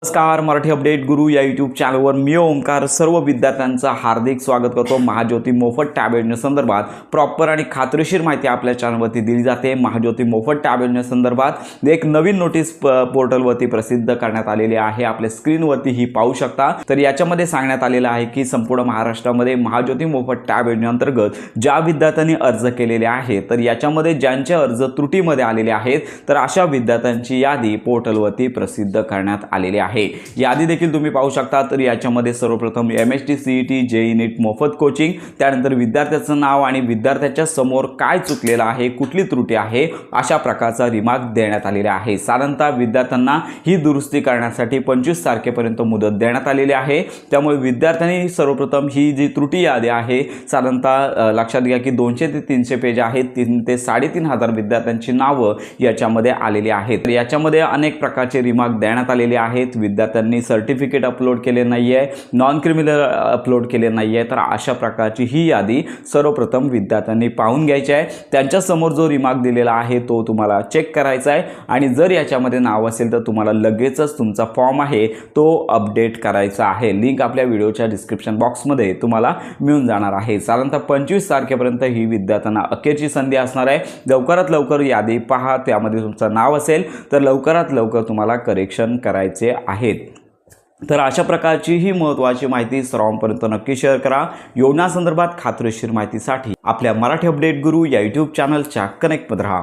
नमस्कार, मराठी अपडेट गुरु या यूट्यूब चॅनलवर मी ओमकार सर्व विद्यार्थ्यांचं हार्दिक स्वागत करतो। महाज्योती मोफत टॅब योजनेसंदर्भात प्रॉपर आणि खात्रीशीर माहिती आपल्या चॅनलवरती दिली जाते। महाज्योती मोफत टॅब योजनेसंदर्भात एक नवीन नोटीस पोर्टलवरती प्रसिद्ध करण्यात आलेली आहे। आपल्या स्क्रीनवरती ही पाहू शकता। तर याच्यामध्ये सांगण्यात आलेलं आहे की संपूर्ण महाराष्ट्रामध्ये महाज्योती मोफत टॅब योजनेअंतर्गत ज्या विद्यार्थ्यांनी अर्ज केलेले आहे तर याच्यामध्ये ज्यांचे अर्ज त्रुटीमध्ये आलेले आहेत तर अशा विद्यार्थ्यांची यादी पोर्टलवरती प्रसिद्ध करण्यात आलेली आहे। यादी देखील तुम्ही पाहू शकता। तर याच्यामध्ये सर्वप्रथम MST CET JEE NEET मोफत कोचिंग, त्यानंतर विद्यार्थ्याचं नाव आणि विद्यार्थ्याच्या समोर काय चुकलेलं आहे, कुठली त्रुटी आहे अशा प्रकारचा रिमार्क देण्यात आलेला आहे। साधारणतः विद्यार्थ्यांना ही दुरुस्ती करण्यासाठी 25 तारखेपर्यंत मुदत देण्यात आलेली आहे। त्यामुळे विद्यार्थ्यांनी सर्वप्रथम ही जी त्रुटी यादी आहे साधारणतः लक्षात घ्या की 200 ते 300 पेज आहेत। 3 ते 3,500 विद्यार्थ्यांची नावं याच्यामध्ये आलेली आहेत। याच्यामध्ये अनेक प्रकारचे रिमार्क देण्यात आलेले आहेत। विद्यार्थ्यांनी सर्टिफिकेट अपलोड केले नाही आहे, नॉन क्रिमिनल अपलोड केले नाही आहे। तर अशा प्रकारची ही यादी सर्वप्रथम विद्यार्थ्यांनी पाहून घ्यायची आहे। त्यांच्या समोर जो रिमार्क दिलेला आहे तो तुम्हाला चेक करायचा आहे आणि जर याच्यामध्ये नाव असेल तर तुम्हाला लगेचच तुमचा फॉर्म आहे तो अपडेट करायचा आहे। लिंक आपल्या व्हिडिओच्या डिस्क्रिप्शन बॉक्समध्ये तुम्हाला मिळून जाणार आहे। साधारणतः 25 तारखेपर्यंत ही विद्यार्थ्यांना अखेरची संधी असणार आहे। लवकरात लवकर यादी पहा, त्यामध्ये तुमचं नाव असेल तर लवकरात लवकर तुम्हाला करेक्शन करायचे आहेत। तर अशा प्रकारची ही महत्त्वाची माहिती सर्वांपर्यंत नक्की शेअर करा। योजनासंदर्भात खात्रीशीर माहितीसाठी आपल्या मराठी अपडेट गुरु या यूट्यूब चॅनलच्या कनेक्टमध्ये राहा।